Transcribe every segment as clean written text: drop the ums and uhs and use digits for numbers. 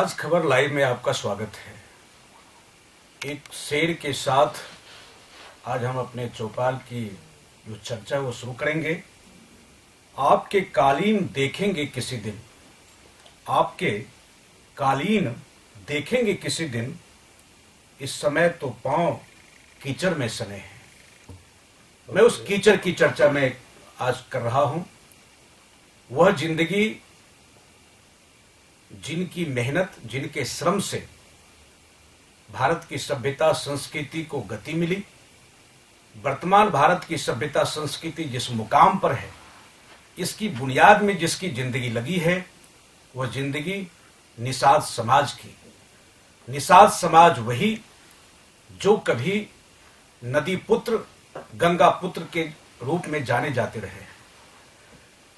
आज खबर लाइव में आपका स्वागत है। एक शेर के साथ आज हम अपने चौपाल की जो चर्चा है वो शुरू करेंगे। आपके कालीन देखेंगे किसी दिन, आपके कालीन देखेंगे किसी दिन, इस समय तो पांव कीचड़ में सने हैं। मैं उस कीचड़ की चर्चा में आज कर रहा हूं। वह जिंदगी जिनकी मेहनत, जिनके श्रम से भारत की सभ्यता संस्कृति को गति मिली, वर्तमान भारत की सभ्यता संस्कृति जिस मुकाम पर है, इसकी बुनियाद में जिसकी जिंदगी लगी है, वह जिंदगी निषाद समाज की। निषाद समाज वही जो कभी नदी पुत्र, गंगा पुत्र के रूप में जाने जाते रहे,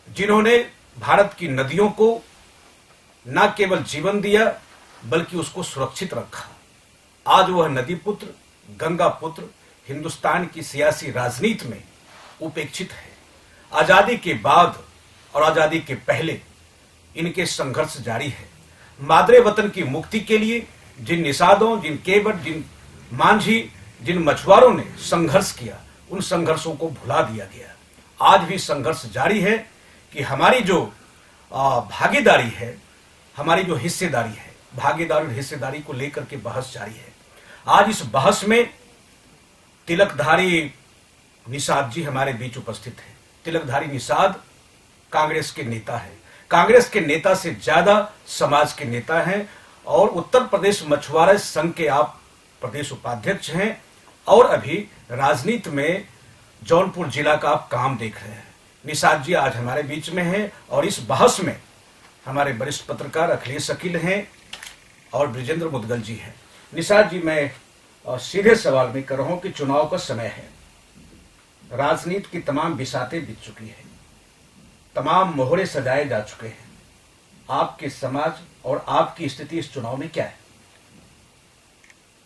जिन्होंने भारत की नदियों को न केवल जीवन दिया बल्कि उसको सुरक्षित रखा। आज वह नदी पुत्र, गंगा पुत्र हिंदुस्तान की सियासी राजनीति में उपेक्षित है। आजादी के बाद और आजादी के पहले इनके संघर्ष जारी है। मादरे वतन की मुक्ति के लिए जिन निषादों, जिन केवट, जिन मांझी, जिन मछुआरों ने संघर्ष किया, उन संघर्षों को भुला दिया गया। आज भी संघर्ष जारी है कि हमारी जो भागीदारी है, हमारी जो हिस्सेदारी है, भागीदारी और हिस्सेदारी को लेकर के बहस जारी है। आज इस बहस में तिलकधारी निषाद जी हमारे बीच उपस्थित हैं। तिलकधारी निषाद कांग्रेस के नेता हैं। कांग्रेस के नेता से ज्यादा समाज के नेता हैं और उत्तर प्रदेश मछुआरा संघ के आप प्रदेश उपाध्यक्ष हैं और अभी राजनीति में जौनपुर जिला का आप काम देख रहे हैं। निषाद जी आज हमारे बीच में हैं और इस बहस में हमारे वरिष्ठ पत्रकार अखिलेश अकील हैं और ब्रिजेंद्र मुदगल जी हैं। निषाद जी, मैं सीधे सवाल में कर रहा हूं कि चुनाव का समय है, राजनीति की तमाम बिसातें बीत चुकी है, तमाम मोहरे सजाए जा चुके हैं। आपके समाज और आपकी स्थिति इस चुनाव में क्या है?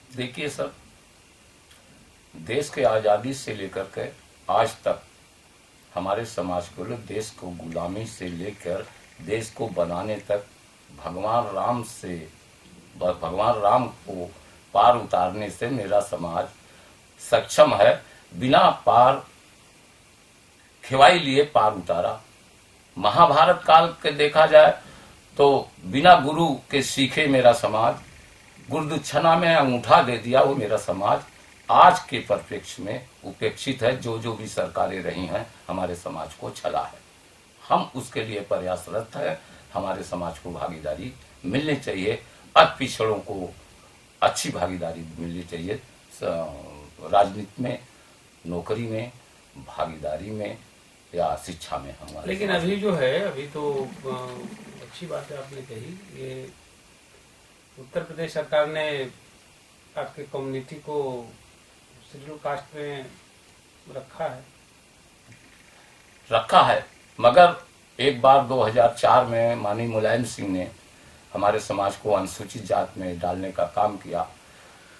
देखिए सर, देश के आजादी से लेकर के आज तक हमारे समाज को देश को गुलामी से लेकर देश को बनाने तक भगवान राम को पार उतारने से मेरा समाज सक्षम है। बिना पार खिवाई लिए पार उतारा। महाभारत काल के देखा जाए तो बिना गुरु के सीखे मेरा समाज, गुरुदक्षिणा में अंगूठा दे दिया वो मेरा समाज आज के परिप्रेक्ष्य में उपेक्षित है। जो भी सरकारें रही हैं हमारे समाज को छला है। हम उसके लिए प्रयासरत है। हमारे समाज को भागीदारी मिलनी चाहिए, अति पिछड़ों को अच्छी भागीदारी मिलनी चाहिए, राजनीति में, नौकरी में, भागीदारी में या शिक्षा में हमारे। लेकिन अभी जो है, अभी तो अच्छी बात है आपने कही, ये उत्तर प्रदेश सरकार ने आपके कम्युनिटी को शेड्यूल कास्ट में रखा है। मगर एक बार 2004 में माननीय मुलायम सिंह ने हमारे समाज को अनुसूचित जात में डालने का काम किया।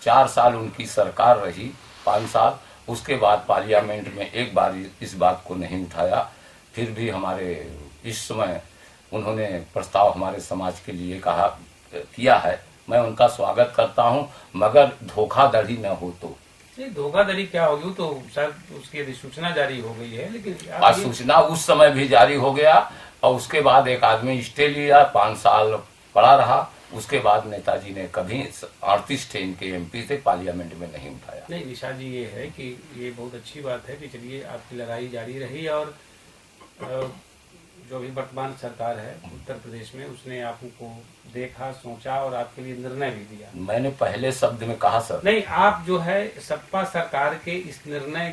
4 साल उनकी सरकार रही, 5 साल। उसके बाद पार्लियामेंट में एक बार इस बात को नहीं उठाया। फिर भी हमारे इस समय उन्होंने प्रस्ताव हमारे समाज के लिए किया है। मैं उनका स्वागत करता हूं, मगर धोखाधड़ी न हो तो। धोखाधड़ी क्या होगी, तो शायद उसकी अधिसूचना जारी हो गई है, लेकिन अधिसूचना उस समय भी जारी हो गया और उसके बाद एक आदमी स्टे लिया, 5 साल पड़ा रहा। उसके बाद नेताजी ने कभी 38 थे इनके एमपी से पार्लियामेंट में नहीं उठाया। नहीं निशा जी, ये है कि ये बहुत अच्छी बात है कि चलिए आपकी लड़ाई जारी रही और जो भी वर्तमान सरकार है उत्तर प्रदेश में, उसने आपको देखा, सोचा और आपके लिए निर्णय भी दिया। मैंने पहले शब्द में कहा सर, नहीं, आप जो है सपा सरकार के इस निर्णय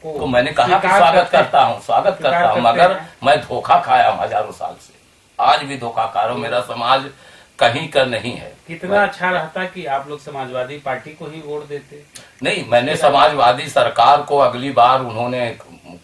को तो मैंने कहा कि स्वागत करता हूं, मगर मैं धोखा खाया हूं हजारों साल से। आज भी धोखा खा मेरा समाज कहीं का नहीं है। कितना अच्छा रहता कि आप लोग समाजवादी पार्टी को ही वोट देते। नहीं, मैंने समाजवादी सरकार को अगली बार उन्होंने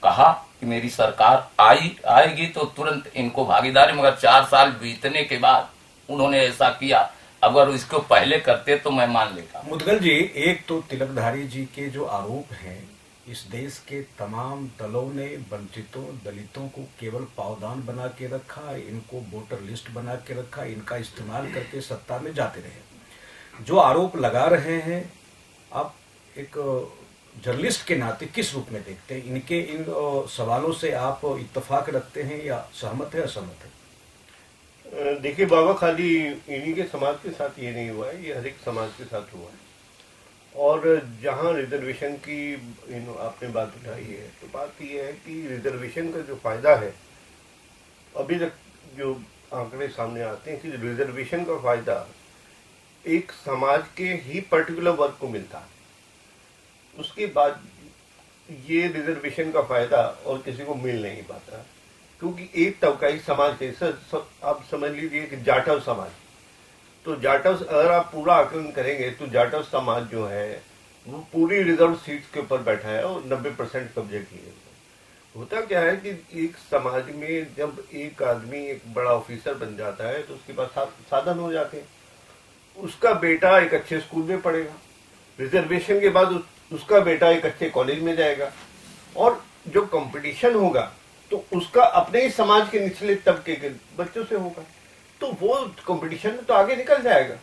कहा कि मेरी सरकार आएगी तो तुरंत इनको भागीदारी, मगर 4 साल बीतने के बाद उन्होंने ऐसा किया। अगर इसको पहले करते तो मैं मान लेता। मुदगल जी, एक तो तिलकधारी जी के जो आरोप हैं इस देश के तमाम दलों ने वंचितों दलितों को केवल पावदान बना के रखा, इनको वोटर लिस्ट बना के रखा, इनका इस्तेमाल करके सत्ता में जाते रहे। जो आरोप लगा रहे हैं, आप एक जर्नलिस्ट के नाते किस रूप में देखते हैं? इनके इन सवालों से आप इत्तेफाक रखते हैं या सहमत है असहमत है? देखिए बाबा, खाली इन्हीं के समाज के साथ ये नहीं हुआ है, ये हर एक समाज के साथ हुआ है। और जहाँ रिजर्वेशन की आपने बात उठाई है, तो बात ये है कि रिजर्वेशन का जो फायदा है, अभी तक जो आंकड़े सामने आते हैं कि रिजर्वेशन का फायदा एक समाज के ही पर्टिकुलर वर्ग को मिलता है। उसके बाद ये रिजर्वेशन का फायदा और किसी को मिल नहीं पाता, क्योंकि एक तबकाई समाज के आप समझ लीजिए कि जाटव समाज, तो जाटव, अगर आप पूरा आकलन करेंगे तो जाटव समाज जो है वो पूरी रिजर्व सीट्स के ऊपर बैठा है और 90% कब्जे किए। होता क्या है कि एक समाज में जब एक आदमी एक बड़ा ऑफिसर बन जाता है तो उसके पास साधन हो जाते हैं, उसका बेटा एक अच्छे स्कूल में पढ़ेगा, रिजर्वेशन के बाद उसका बेटा एक अच्छे कॉलेज में जाएगा, और जो कंपटीशन होगा तो उसका अपने ही समाज के निचले तबके के बच्चों से होगा, तो वो कंपटीशन में तो आगे निकल जाएगा।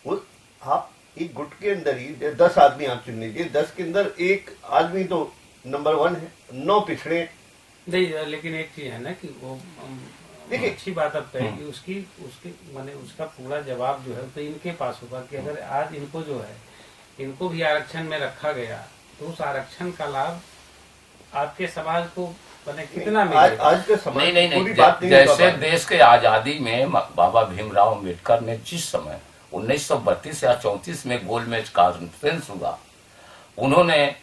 वो आप एक गुट के अंदर ही 10 आदमी आप चुन लीजिए, 10 के अंदर एक आदमी तो नंबर 1 है, 9 पिछड़े नहीं। लेकिन एक चीज है ना कि वो देखिए, अच्छी बात अब है कि उसकी माने उसका पूरा जवाब जो है तो इनके पास होगा कि अगर आज इनको जो है इनको भी आरक्षण में रखा गया तो उस आरक्षण का लाभ आपके समाज को मैंने कितना मिलेगा? आज के समाज नहीं, पूरी बात नहीं। जैसे देश के आजादी में बाबा भीमराव अम्बेडकर ने जिस समय 1932 या 34 में गोलमेज कॉन्फ्रेंस हुआ, उन्होंने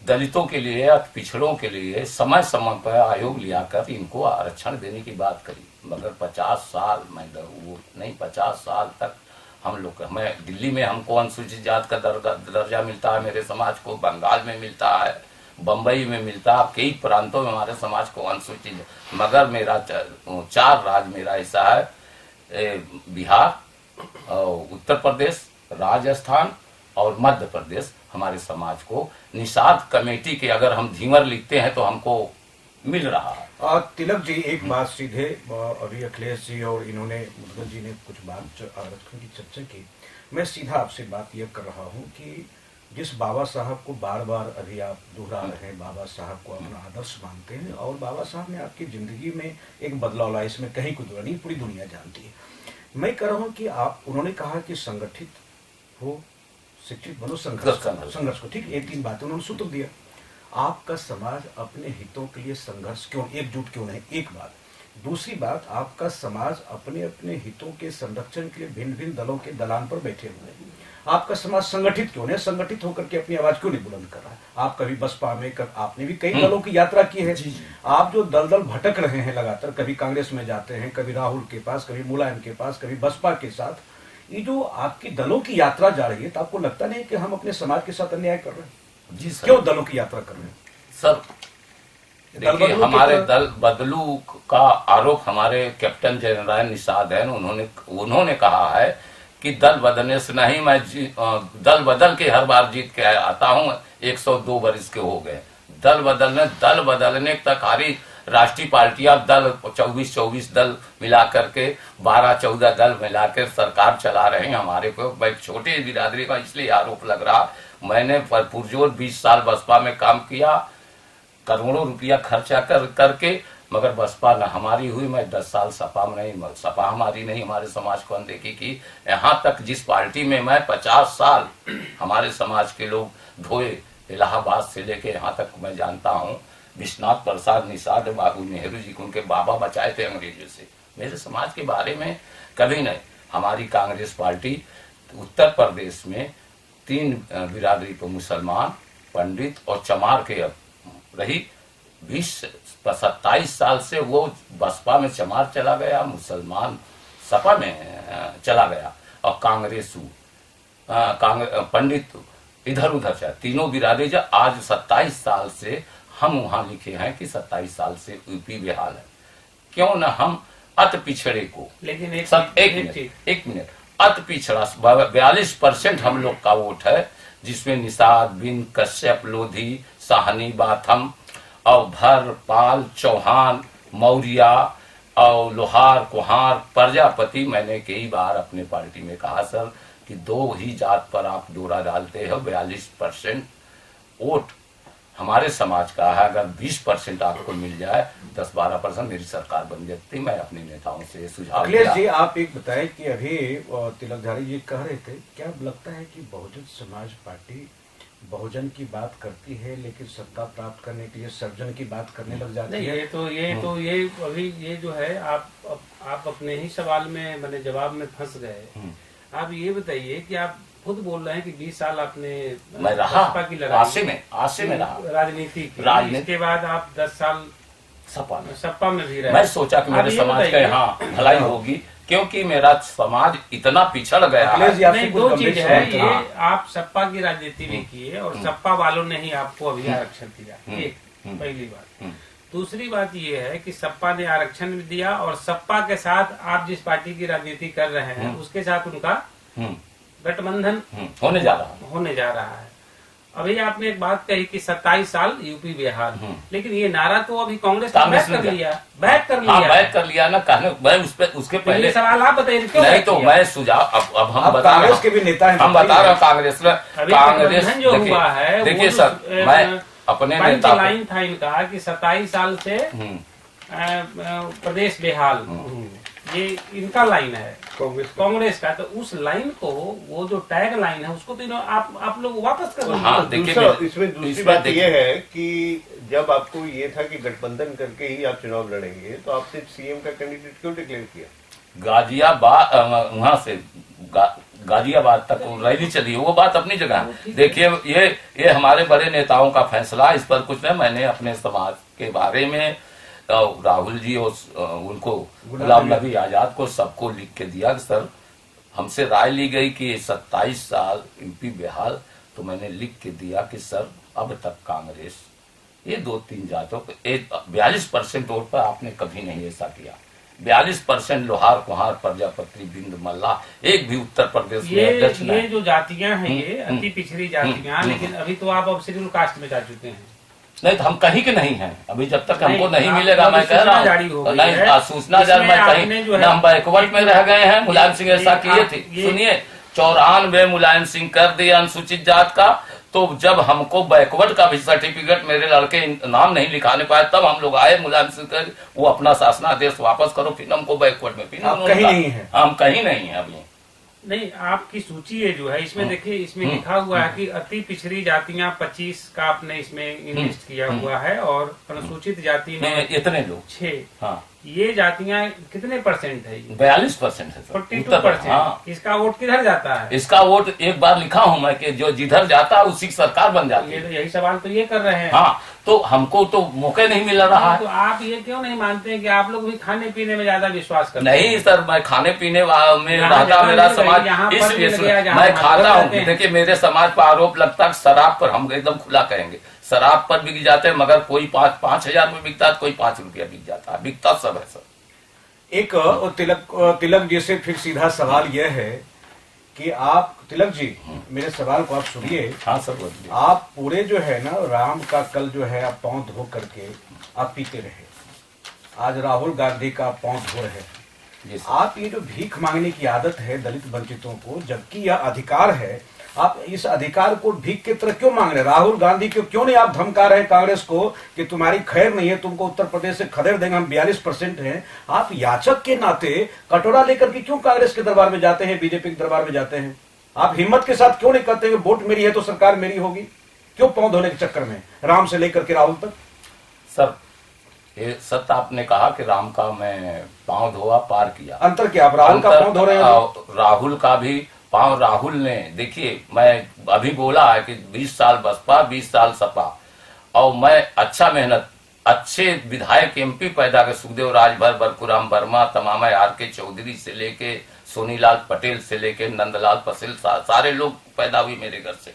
दलितों के लिए या पिछड़ों के लिए समय समय पर आयोग लिया कर इनको आरक्षण देने की बात करी। मगर 50 साल वो नहीं, 50 साल तक हम लोग, हमें दिल्ली में हमको अनुसूचित जात का दर्जा मिलता है, मेरे समाज को बंगाल में मिलता है, बंबई में मिलता है, कई प्रांतों में हमारे समाज को अनुसूचित, मगर मेरा 4 राज्य मेरा ऐसा है, बिहार, उत्तर प्रदेश, राजस्थान और मध्य प्रदेश, हमारे समाज को निषाद कमेटी के अगर हम धीवर लिखते हैं तो हमको मिल रहा है। तिलक जी, एक बात सीधे, अभी अखिलेश जी और इन्होंने मुदगल जी ने कुछ बात आरक्षण की चर्चा की, मैं सीधा आपसे बात यह कर रहा हूं कि जिस बाबा साहब को बार बार अभी आप दोहरा रहे हैं, बाबा साहब को अपना आदर्श मानते हैं और बाबा साहब ने आपकी जिंदगी में एक बदलाव लाया, इसमें कहीं कोई दुनिया नहीं, पूरी दुनिया जानती है। मैं कह रहा हूं कि आप, उन्होंने कहा कि संगठित हो, शिक्षित बनो, संघर्ष को, ठीक, ये 3 बातें उन्होंने सूत्र दिया। आपका समाज अपने हितों के लिए संघर्ष क्यों, एकजुट क्यों नहीं? एक बात। दूसरी बात, आपका समाज अपने अपने हितों के संरक्षण के लिए भिन्न भिन्न दलों के दलान पर बैठे हुए हैं। आपका समाज संगठित क्यों नहीं, संगठित होकर के अपनी आवाज क्यों नहीं बुलंद कर रहा है? आप कभी बसपा में आपने भी कई दलों की यात्रा की है, आप जो दल दल भटक रहे हैं लगातार, कभी कांग्रेस में जाते हैं, कभी राहुल के पास, कभी मुलायम के पास, कभी बसपा के साथ, ये जो आपकी दलों की यात्रा जा रही है, तो आपको लगता नहीं कि हम अपने समाज के साथ अन्याय कर रहे हैं? जी सर। क्यों दलों की यात्रा कर रहे हैं सर? देखिए, हमारे दल बदलू का आरोप हमारे कैप्टन जनरल निषाद है, उन्होंने कहा है कि दल बदलने से नहीं, मैं दल बदल के हर बार जीत के आता हूं, 102 वर्ष के हो गए। दल बदलने तक हमारी राष्ट्रीय पार्टियां दल 24 दल मिला करके 12-14 दल मिलाकर सरकार चला रहे हैं। हमारे को छोटे बिरादरी का इसलिए आरोप लग रहा, मैंने पुरजोर 20 साल बसपा में काम किया, करोड़ों रुपया खर्चा करके, मगर बसपा न हमारी हुई। मैं 10 साल सपा में नहीं, सपा हमारी नहीं, हमारे समाज को अनदेखी की। यहाँ तक जिस पार्टी में मैं 50 साल हमारे समाज के लोग ढोए, इलाहाबाद से लेके यहाँ तक मैं जानता हूँ, विश्वनाथ प्रसाद निषाद बाबू नेहरू जी को उनके बाबा बचाए थे अंग्रेजों से। मेरे समाज के बारे में कभी नहीं। हमारी कांग्रेस पार्टी उत्तर प्रदेश में 3 बिरादरी को, मुसलमान, पंडित और चमार के रही। 27 साल से वो बसपा में चमार चला गया, मुसलमान सपा में चला गया, और कांग्रेस पंडित इधर उधर चला। तीनों बिरादरी आज 27 साल से हम वहां लिखे हैं कि 27 साल से यूपी बेहाल है। क्यों न हम अति पिछड़े को, लेकिन एक मिनट, अति पिछड़ा 42% हम लोग का वोट है, जिसमें निषाद, बिंद, कश्यप, लोधी, साहनी, बाथम और भर, पाल, चौहान, मौर्य और लोहार, कुहार, प्रजापति। मैंने कई बार अपने पार्टी में कहा सर कि दो ही जात पर आप डोरा डालते हो। 42% वोट हमारे समाज का है, अगर 20% आपको मिल जाए, 10-12% मेरी सरकार बन जाती। मैं अपने नेताओं से सुझाव अखिलेश दिया। जी, आप एक बताएं कि अभी तिलकधारी जी कह रहे थे, क्या लगता है कि बहुजन समाज पार्टी बहुजन की बात करती है लेकिन सत्ता प्राप्त करने के लिए सर्जन की बात करने लग जाती नहीं, है? ये अभी ये जो है आप अपने ही सवाल में मैंने जवाब में फंस गए। आप ये बताइए कि आप खुद बोल रहे हैं कि 20 साल आपने मैं रहा बसपा की लड़ाई आशे में रहा राजनीति की, इसके बाद आप 10 साल सपा में भी रहे। मैं सोचा कि मेरे समाज का यहाँ भलाई होगी, क्योंकि मेरा समाज इतना पिछड़ गया है। नहीं, दो चीज है, ये आप सपा की राजनीति भी किए और सपा वालों ने ही आपको अभी आरक्षण दिया, एक पहली बात। दूसरी बात ये है कि सपा ने आरक्षण भी दिया और सपा के साथ आप जिस पार्टी की राजनीति कर रहे हैं उसके साथ उनका गठबंधन होने जा रहा है। अभी आपने एक बात कही कि 27 साल यूपी बिहार, लेकिन ये नारा तो अभी कांग्रेस ने बैक कर लिया ना। कहने मैं उसके पहले सवाल आप बताइए क्यों नहीं, तो मैं सुझाव अब हम बता रहे कांग्रेस के भी नेता हैं, हम बता रहे हैं कांग्रेस जो हुआ है। देखिए सर, मैं अपने नेता लाइन था इनका कि 27 साल से प्रदेश बेहाल, ये इनका लाइन है कांग्रेस का। तो उस लाइन को, वो जो टैग लाइन है, उसको तो आप लोग वापस कर लीजिए। हाँ, इसमें दूसरी बात यह है कि जब आपको ये था कि गठबंधन करके ही आप चुनाव लड़ेंगे, तो आपने सीएम का कैंडिडेट क्यों डिक्लेयर किया? गाजियाबाद, वहां से गाजियाबाद तक रैली चली, वो बात अपनी जगह है। देखिए, ये हमारे बड़े नेताओं का फैसला, इस पर कुछ नहीं। मैंने अपने समाज के बारे में राहुल जी और उनको गुलाम नबी आजाद को सबको लिख के दिया कि सर हमसे राय ली गई कि 27 साल यूपी बिहार, तो मैंने लिख के दिया कि सर अब तक कांग्रेस ये 2-3 जातों को 42% वोट पर आपने कभी नहीं ऐसा किया। 42% लोहार, कुहार, प्रजापति, बिंद, मल्ला, एक भी उत्तर प्रदेश में अध्यक्ष नहीं। ये जो जातियां हैं, ये अति पिछड़ी जातियां, लेकिन अभी तो आप अब शेड्यूल कास्ट में जा चुके हैं। नहीं, तो हम कहीं के नहीं हैं अभी, जब तक हमको नहीं मिलेगा। मैं कह रहा हूँ नहीं, सूचना जारी मैं कहीं न, हम बैकवर्ड में रह गए हैं। मुलायम सिंह ऐसा किए थे, सुनिए, 94 मुलायम सिंह कर दिया अनुसूचित जात का, तो जब हमको बैकवर्ड का भी सर्टिफिकेट मेरे लड़के नाम नहीं लिखाने पाए, तब हम लोग आए मुलायम सिंह कर, वो अपना शासनादेश वापस करो, फिर हमको बैकवर्ड में, फिर हम कहीं नहीं है, हम कहीं नहीं है अभी। नहीं, आपकी सूची है जो है, इसमें देखिए, इसमें लिखा हुआ है कि अति पिछड़ी जातियां 25 का आपने इसमें इन्वेस्ट किया हुआ है, और अनुसूचित जाति में इतने लोग 6। हाँ, ये जातियां कितने परसेंट है? 42% है। 42%। हाँ। इसका वोट किधर जाता है? इसका वोट एक बार लिखा हूं मैं कि जो जिधर जाता है उसी की सरकार बन जाती है। यही सवाल तो ये कर रहे हैं। हाँ, तो हमको तो मौके नहीं मिल रहा है। तो आप ये क्यों नहीं मानते हैं कि आप लोग भी खाने पीने में ज्यादा विश्वास करते हैं? नहीं सर, मैं खाने पीने में रहता, मेरा समाज, इसलिए मैं खाता हूँ। देखिए, मेरे समाज पर आरोप लगता है शराब पर, हम एकदम खुला कहेंगे, शराब पर बिक जाते हैं, मगर कोई 5,000 में बिकता है, कोई 5 रुपया बिक जाता है, बिकता सब है सर। एक तिलक जी से फिर सीधा सवाल यह है कि आप, तिलक जी, मेरे सवाल को आप सुनिए। हाँ सर, बोलिए। आप पूरे जो है ना, राम का कल जो है आप पांव धो करके आप पीते रहे, आज राहुल गांधी का पांव धो रहे हैं। आप ये जो भीख मांगने की आदत है दलित वंचितों को, जबकि यह अधिकार है, आप इस अधिकार को भीख की तरह क्यों मांग रहे हैं? राहुल गांधी को क्यों नहीं आप धमका रहे हैं कांग्रेस को कि तुम्हारी खैर नहीं है, तुमको उत्तर प्रदेश से खदेड़ देंगे, हम 42% हैं। आप याचक के नाते कटोरा लेकर के क्यों कांग्रेस के दरबार में जाते हैं, बीजेपी के दरबार में जाते हैं? आप हिम्मत के साथ क्यों नहीं कहते हैं वोट मेरी है तो सरकार मेरी होगी? क्यों पांव धोने के चक्कर में राम से लेकर के राहुल तक? सर, ये सत्य आपने कहा कि राम का मैं पांव धोआ पार किया, अंतर क्या? आप राहुल का पांव धो रहे हैं? राहुल का भी पांव राहुल ने, देखिए, मैं अभी बोला है कि 20 साल बसपा, 20 साल सपा, और मैं अच्छा मेहनत, अच्छे विधायक एमपी पैदा कर, सुखदेव राजभर, बरकुराम वर्मा, तमाम आर.के. चौधरी से लेके सोनीलाल पटेल से लेके नंदलाल पटेल, सारे लोग पैदा हुए मेरे घर से,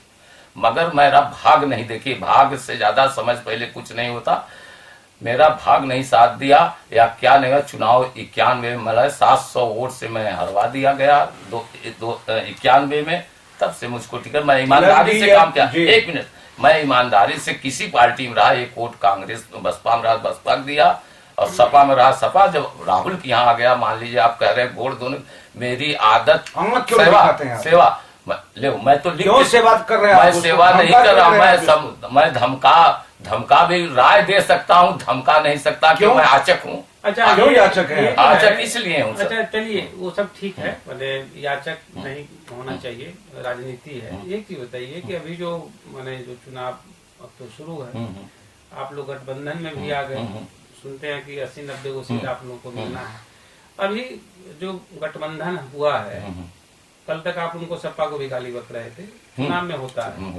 मगर मेरा भाग नहीं। देखिए, भाग से ज्यादा समझ पहले कुछ नहीं होता। मेरा भाग नहीं साथ दिया, या क्या नहीं, चुनाव 91 में मतलब 700 वोट से मैं हरवा दिया गया 91 में। तब से मुझको टिकट, मैं ईमानदारी से काम किया। मैं ईमानदारी से किसी पार्टी में रहा, एक वोट कांग्रेस बसपा में रहा, बसपा को दिया, और सपा में रहा, सपा। जब राहुल के यहाँ आ गया, मान लीजिए आप कह रहे हैं वोट दोनों, मेरी आदत सेवा ले, मैं तो क्यों सेवा कर रहे हैं? मैं सेवा नहीं कर रहा, मैं धमका भी राय दे सकता हूँ, धमका नहीं सकता, क्यों? मैं आचक हूँ। अच्छा, क्यों याचक है? आचक इसलिए हूँ। अच्छा चलिए, वो सब ठीक है, मतलब याचक नहीं होना चाहिए, राजनीति है। एक चीज बताइए कि अभी जो माने जो चुनाव अब तो शुरू है, आप लोग गठबंधन में भी आ गए, सुनते हैं कि 80-90 को सीट आप लोगों को मिलना है। अभी जो गठबंधन हुआ है, कल तक आप उनको सपा को भी गाली बक रहे थे, चुनाव में होता है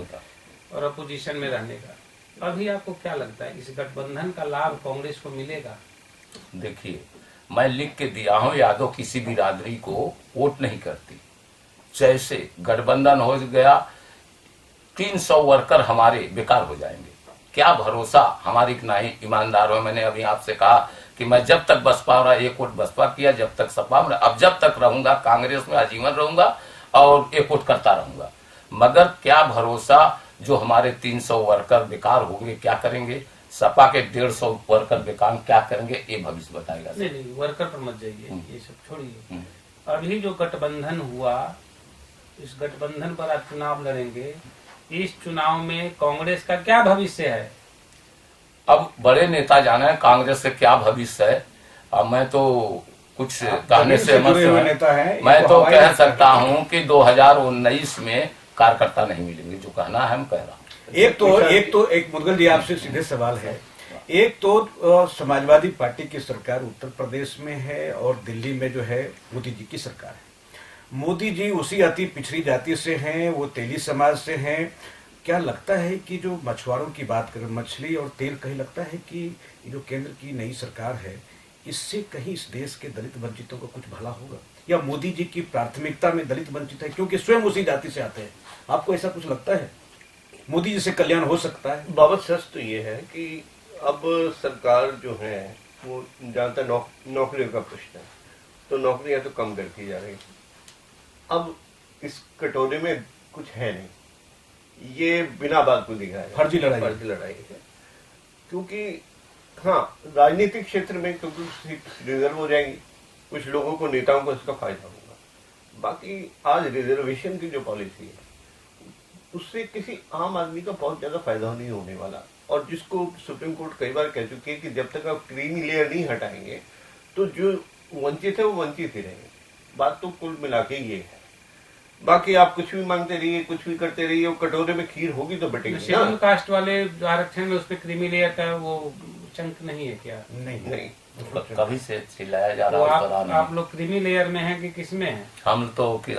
और अपोजिशन में रहने का। अभी आपको क्या लगता है, इस गठबंधन का लाभ कांग्रेस को मिलेगा? देखिए, मैं लिख के दिया हूं, यादव किसी बिरादरी को वोट नहीं करती। जैसे गठबंधन हो गया, 300 वर्कर हमारे बेकार हो जाएंगे। क्या भरोसा हमारी नहीं ईमानदार हो। मैंने अभी आपसे कहा कि मैं जब तक बसपा रहा, एक वोट बसपा किया, जब तक सपा में, अब जब तक रहूंगा कांग्रेस में आजीवन रहूंगा और एक वोट करता रहूंगा। मगर क्या भरोसा, जो हमारे 300 वर्कर बेकार हो गए, क्या करेंगे? सपा के 150 वर्कर बेकार क्या करेंगे, ये भविष्य बताएगा। नहीं, वर्कर पर मत जाइए, ये सब छोड़िए। अभी जो गठबंधन हुआ, इस गठबंधन पर आप चुनाव लड़ेंगे, इस चुनाव में कांग्रेस का क्या भविष्य है? अब बड़े नेता जाना है कांग्रेस से क्या भविष्य है। अब मैं तो कुछ कहने से मैं तो कह सकता हूं कि 2019 में कार्यकर्ता नहीं मिलेंगे, जो कहना है हम कह रहा हूं। एक मुदगल जी, आपसे सीधे सवाल है। एक तो समाजवादी पार्टी की सरकार उत्तर प्रदेश में है और दिल्ली में जो है मोदी जी की सरकार है। मोदी जी उसी अति पिछड़ी जाति से हैं, वो तेली समाज से हैं। क्या लगता है कि जो मछुआरों की बात करें, मछली और तेल, कहीं लगता है कि जो केंद्र की नई सरकार है, इससे कहीं इस देश के दलित वंचितों को कुछ भला होगा, या मोदी जी की प्राथमिकता में दलित वंचित है क्योंकि स्वयं उसी जाति से आते हैं? आपको ऐसा कुछ लगता है मोदी जी से कल्याण हो सकता है? बाबा, सच तो ये है कि अब सरकार जो है वो ज्यादातर नौकरियों का प्रश्न है, तो नौकरियां तो कम करती जा रही है। अब इस कटोरे में कुछ है नहीं, ये बिना बात को दिखा है, फर्जी लड़ाई है। क्योंकि हाँ, राजनीतिक क्षेत्र में क्योंकि रिजर्व हो जाएंगी, कुछ लोगों को, नेताओं को इसका फायदा होगा। बाकी आज रिजर्वेशन की जो पॉलिसी है, उससे किसी आम आदमी का बहुत ज्यादा फायदा नहीं होने वाला। और जिसको सुप्रीम कोर्ट कई बार कह चुकी है कि जब तक आप क्रीमी लेयर नहीं हटाएंगे तो जो वंचित है वो वंचित ही रहेंगे। बात तो कुल मिला के ये है। बाकी आप कुछ भी मांगते रहिए, कुछ भी करते रहिए, वो कटोरे में खीर होगी तो बटेगी। शेड्यूल कास्ट वाले जो आरक्षण में उस पर क्रीमी लेयर का वो चंक नहीं है क्या? नहीं, कभी से चिल्लाया जा रहा है। आप लोग क्रीमी लेयर में हैं कि किस में हैं? हम तो नहीं,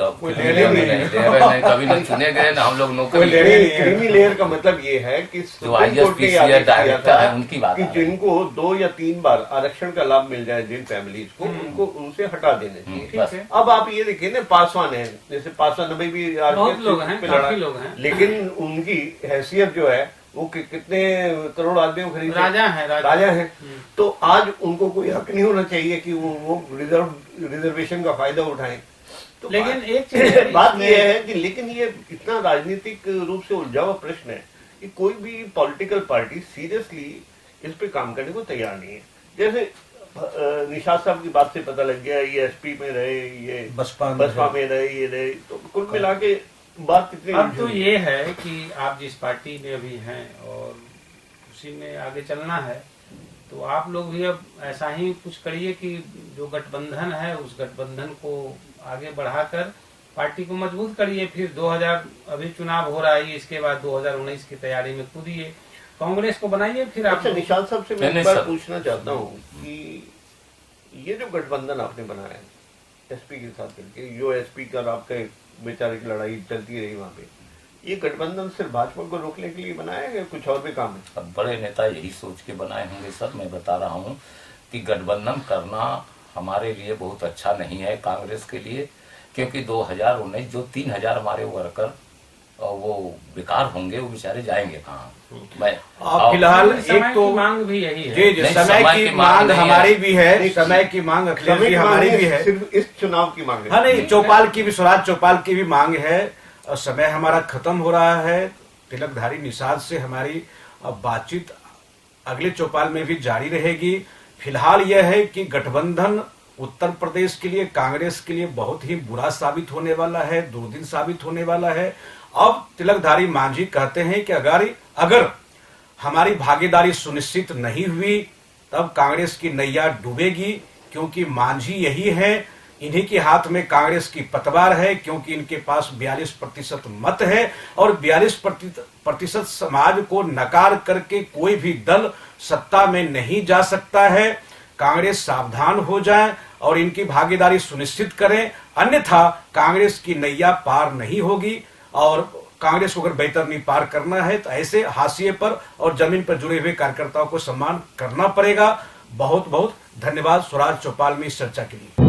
कभी नहीं चुने गए ना हम लोग नौकरी। क्रीमी लेयर का मतलब ये है कि जो ISPCR डायरेक्टर है उनकी बात, कि जिनको 2 या 3 बार आरक्षण का लाभ मिल जाए जिन फैमिलीज को, उनको उनसे हटा देने चाहिए। अब आप ये देखिए ना, पासवान है, जैसे पासवान अभी भी बहुत लोग हैं, काफी लोग हैं, लेकिन उनकी हैसियत जो है वो कितने करोड़ आदमियों खरीद राजा है। तो आज उनको कोई हक नहीं होना चाहिए कि वो रिजर्वेशन का फायदा उठाएं। तो लेकिन एक चीज बात यह है कि लेकिन ये इतना राजनीतिक रूप से उलझा हुआ प्रश्न है कि कोई भी पॉलिटिकल पार्टी सीरियसली इस पे काम करने को तैयार नहीं है। जैसे निशाद साहब की बात से पता लग गया, ये एसपी में रहे, ये बसपा में रहे, ये रहे, तो कुल मिला के बात कितनी। अब तो ये है कि आप जिस पार्टी में अभी हैं और उसी में आगे चलना है, तो आप लोग भी अब ऐसा ही कुछ करिए कि जो गठबंधन है उस गठबंधन को आगे बढ़ाकर पार्टी को मजबूत करिए। फिर 2000 अभी चुनाव हो रहा है, इसके बाद 2019 की तैयारी में कूदिए, कांग्रेस को बनाइए। फिर आप निशाद साहब से मैं एक बार पूछना चाहता हूँ कि ये जो गठबंधन आपने बनाया है एसपी के साथ मिलकर, जो एसपी का आपके बेचारे की लड़ाई चलती रही वहां पे, ये गठबंधन सिर्फ भाजपा को रोकने के लिए बनाया है, कुछ और भी काम है? अब बड़े नेता यही सोच के बनाए होंगे सर। मैं बता रहा हूँ कि गठबंधन करना हमारे लिए बहुत अच्छा नहीं है, कांग्रेस के लिए, क्योंकि 2019 जो 3000 हमारे वर्कर वो बेकार होंगे, वो बेचारे जाएंगे कहाँ? फिलहाल एक तो मांग भी यही है, जी समय की मांग हमारी भी है, समय की मांग अखिलेश जी हमारी भी है, सिर्फ इस चुनाव की मांग है। हाँ नहीं, चौपाल की भी, स्वराज चौपाल की भी मांग है। समय हमारा खत्म हो रहा है, तिलकधारी निषाद से हमारी बातचीत अगले चौपाल में भी जारी रहेगी। फिलहाल यह है कि गठबंधन उत्तर प्रदेश के लिए, कांग्रेस के लिए बहुत ही बुरा साबित होने वाला है, दुर्दिन साबित होने वाला है। अब तिलकधारी मांझी कहते हैं कि अगर हमारी भागीदारी सुनिश्चित नहीं हुई तब कांग्रेस की नैया डूबेगी, क्योंकि मांझी यही है, इन्हीं के हाथ में कांग्रेस की पतवार है, क्योंकि इनके पास 42% मत है और 42% समाज को नकार करके कोई भी दल सत्ता में नहीं जा सकता है। कांग्रेस सावधान हो जाए और इनकी भागीदारी सुनिश्चित करें, अन्यथा कांग्रेस की नैया पार नहीं होगी। और कांग्रेस को अगर बैतरनी पार करना है तो ऐसे हाशिए पर और जमीन पर जुड़े हुए कार्यकर्ताओं को सम्मान करना पड़ेगा। बहुत बहुत धन्यवाद स्वराज चौपाल में इस चर्चा के लिए।